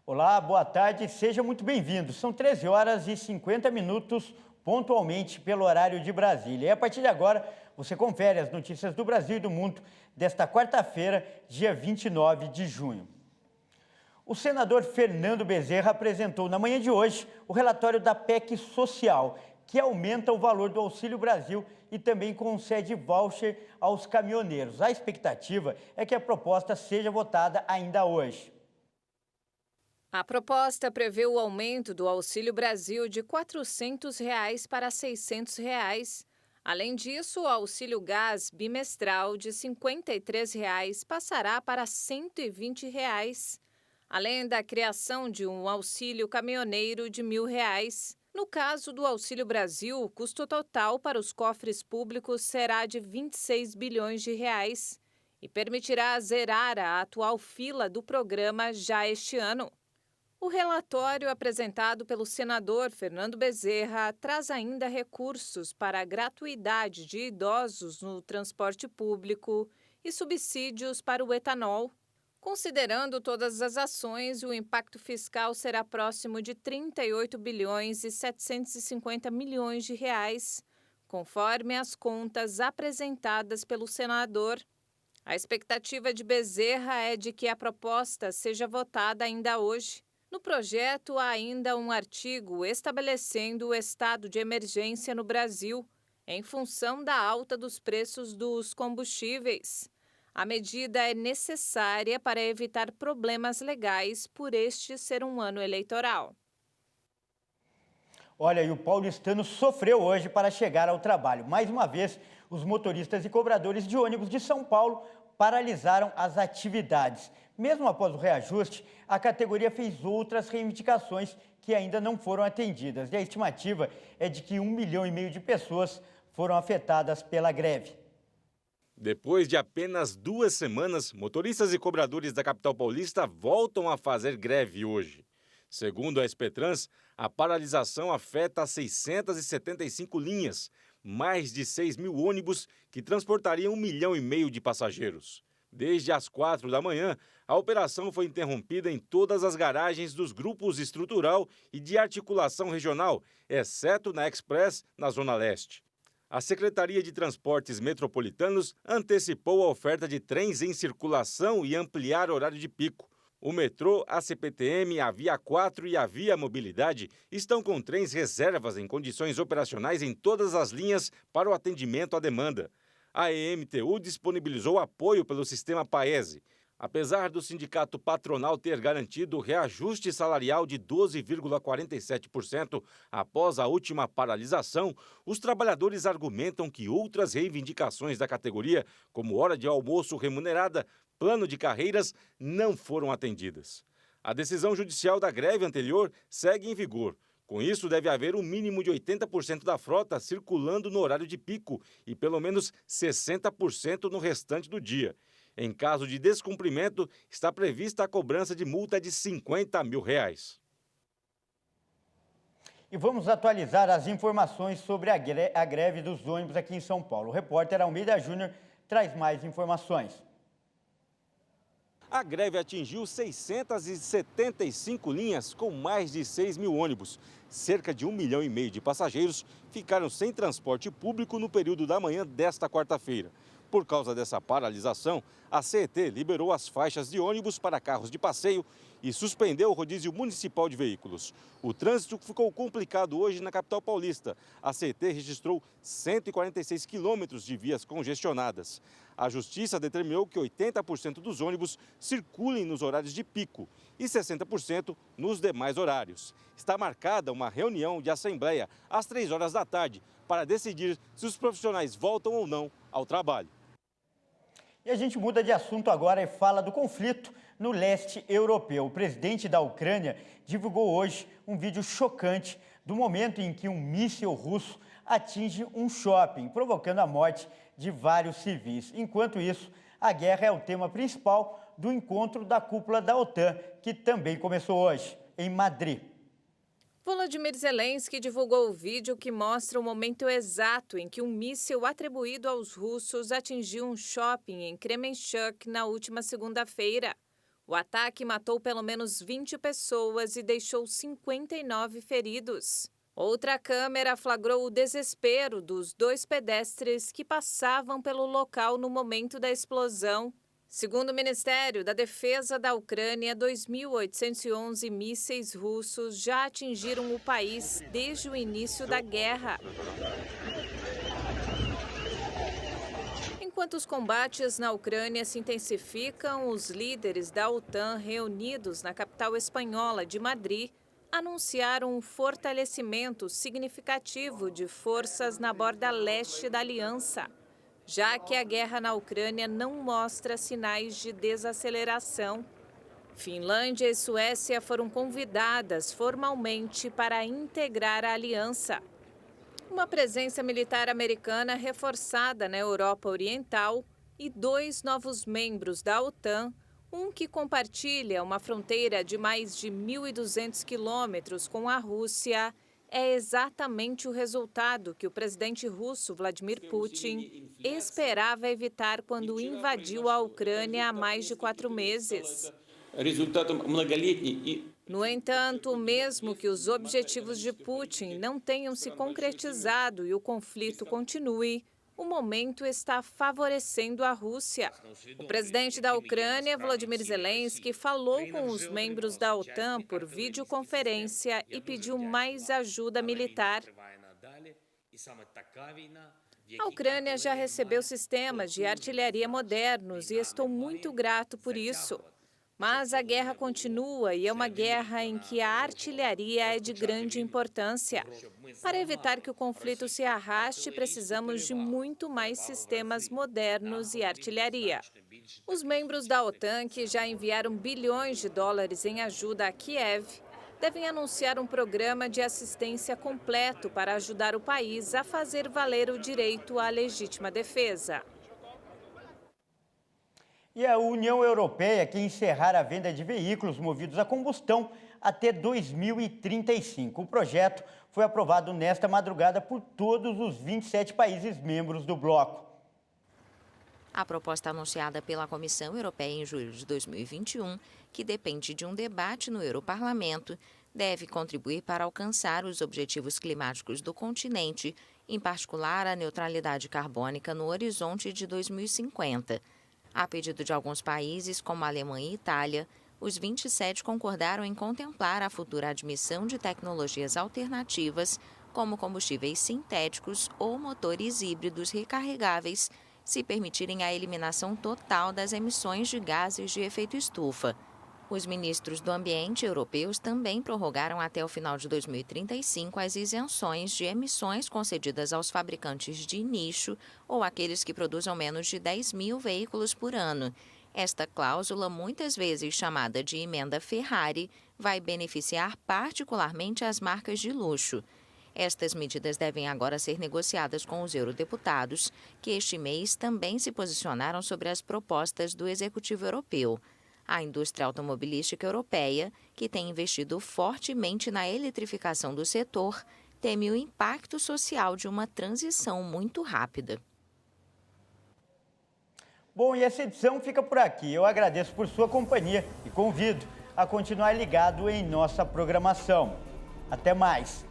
Olá, boa tarde, seja muito bem-vindo. São 13 horas e 50 minutos, pontualmente pelo horário de Brasília. E a partir de agora, você confere as notícias do Brasil e do mundo desta quarta-feira, dia 29 de junho. O senador Fernando Bezerra apresentou na manhã de hoje o relatório da PEC Social, que aumenta o valor do Auxílio Brasil e também concede voucher aos caminhoneiros. A expectativa é que a proposta seja votada ainda hoje. A proposta prevê o aumento do Auxílio Brasil de R$ 400 para R$ 600. Além disso, o Auxílio Gás bimestral de R$ 53 passará para R$ 120. Além da criação de um auxílio caminhoneiro de R$ 1.000. No caso do Auxílio Brasil, o custo total para os cofres públicos será de R$ 26 bilhões e permitirá zerar a atual fila do programa já este ano. O relatório apresentado pelo senador Fernando Bezerra traz ainda recursos para a gratuidade de idosos no transporte público e subsídios para o etanol. Considerando todas as ações, o impacto fiscal será próximo de 38 bilhões e 750 milhões de reais, conforme as contas apresentadas pelo senador. A expectativa de Bezerra é de que a proposta seja votada ainda hoje. No projeto, há ainda um artigo estabelecendo o estado de emergência no Brasil, em função da alta dos preços dos combustíveis. A medida é necessária para evitar problemas legais por este ser um ano eleitoral. Olha, e o paulistano sofreu hoje para chegar ao trabalho. Mais uma vez, os motoristas e cobradores de ônibus de São Paulo paralisaram as atividades. Mesmo após o reajuste, a categoria fez outras reivindicações que ainda não foram atendidas. E a estimativa é de que 1,5 milhão de pessoas foram afetadas pela greve. Depois de apenas 2 semanas, motoristas e cobradores da capital paulista voltam a fazer greve hoje. Segundo a Expetrans, a paralisação afeta 675 linhas, mais de 6 mil ônibus que transportariam 1,5 milhão de passageiros. Desde as 4 da manhã, a operação foi interrompida em todas as garagens dos grupos estrutural e de articulação regional, exceto na Express, na Zona Leste. A Secretaria de Transportes Metropolitanos antecipou a oferta de trens em circulação e ampliar o horário de pico. O metrô, a CPTM, a Via 4 e a Via Mobilidade estão com trens reservas em condições operacionais em todas as linhas para o atendimento à demanda. A EMTU disponibilizou apoio pelo sistema Paese. Apesar do sindicato patronal ter garantido o reajuste salarial de 12,47% após a última paralisação, os trabalhadores argumentam que outras reivindicações da categoria, como hora de almoço remunerada, plano de carreiras, não foram atendidas. A decisão judicial da greve anterior segue em vigor. Com isso, deve haver um mínimo de 80% da frota circulando no horário de pico e pelo menos 60% no restante do dia. Em caso de descumprimento, está prevista a cobrança de multa de R$ 50 mil. E vamos atualizar as informações sobre a greve dos ônibus aqui em São Paulo. O repórter Almeida Júnior traz mais informações. A greve atingiu 675 linhas com mais de 6 mil ônibus. Cerca de 1,5 milhão de passageiros ficaram sem transporte público no período da manhã desta quarta-feira. Por causa dessa paralisação, a CET liberou as faixas de ônibus para carros de passeio e suspendeu o rodízio municipal de veículos. O trânsito ficou complicado hoje na capital paulista. A CET registrou 146 quilômetros de vias congestionadas. A Justiça determinou que 80% dos ônibus circulem nos horários de pico e 60% nos demais horários. Está marcada uma reunião de assembleia às 3 horas da tarde para decidir se os profissionais voltam ou não ao trabalho. E a gente muda de assunto agora e fala do conflito no leste europeu. O presidente da Ucrânia divulgou hoje um vídeo chocante do momento em que um míssil russo atinge um shopping, provocando a morte de vários civis. Enquanto isso, a guerra é o tema principal do encontro da cúpula da OTAN, que também começou hoje, em Madrid. Volodymyr Zelensky divulgou o vídeo que mostra o momento exato em que um míssil atribuído aos russos atingiu um shopping em Kremenchuk na última segunda-feira. O ataque matou pelo menos 20 pessoas e deixou 59 feridos. Outra câmera flagrou o desespero dos 2 pedestres que passavam pelo local no momento da explosão. Segundo o Ministério da Defesa da Ucrânia, 2.811 mísseis russos já atingiram o país desde o início da guerra. Enquanto os combates na Ucrânia se intensificam, os líderes da OTAN reunidos na capital espanhola de Madrid anunciaram um fortalecimento significativo de forças na borda leste da aliança, já que a guerra na Ucrânia não mostra sinais de desaceleração. Finlândia e Suécia foram convidadas formalmente para integrar a aliança. Uma presença militar americana reforçada na Europa Oriental e 2 novos membros da OTAN, um que compartilha uma fronteira de mais de 1.200 quilômetros com a Rússia, é exatamente o resultado que o presidente russo Vladimir Putin esperava evitar quando invadiu a Ucrânia há mais de 4 meses. No entanto, mesmo que os objetivos de Putin não tenham se concretizado e o conflito continue, o momento está favorecendo a Rússia. O presidente da Ucrânia, Volodymyr Zelensky, falou com os membros da OTAN por videoconferência e pediu mais ajuda militar. A Ucrânia já recebeu sistemas de artilharia modernos e estou muito grato por isso. Mas a guerra continua e é uma guerra em que a artilharia é de grande importância. Para evitar que o conflito se arraste, precisamos de muito mais sistemas modernos e artilharia. Os membros da OTAN, que já enviaram bilhões de dólares em ajuda a Kiev, devem anunciar um programa de assistência completo para ajudar o país a fazer valer o direito à legítima defesa. E a União Europeia quer encerrar a venda de veículos movidos a combustão até 2035. O projeto foi aprovado nesta madrugada por todos os 27 países membros do bloco. A proposta anunciada pela Comissão Europeia em julho de 2021, que depende de um debate no Europarlamento, deve contribuir para alcançar os objetivos climáticos do continente, em particular a neutralidade carbônica no horizonte de 2050. A pedido de alguns países, como a Alemanha e Itália, os 27 concordaram em contemplar a futura admissão de tecnologias alternativas, como combustíveis sintéticos ou motores híbridos recarregáveis, se permitirem a eliminação total das emissões de gases de efeito estufa. Os ministros do Ambiente europeus também prorrogaram até o final de 2035 as isenções de emissões concedidas aos fabricantes de nicho ou aqueles que produzam menos de 10 mil veículos por ano. Esta cláusula, muitas vezes chamada de emenda Ferrari, vai beneficiar particularmente as marcas de luxo. Estas medidas devem agora ser negociadas com os eurodeputados, que este mês também se posicionaram sobre as propostas do Executivo Europeu. A indústria automobilística europeia, que tem investido fortemente na eletrificação do setor, teme o impacto social de uma transição muito rápida. Bom, e essa edição fica por aqui. Eu agradeço por sua companhia e convido a continuar ligado em nossa programação. Até mais!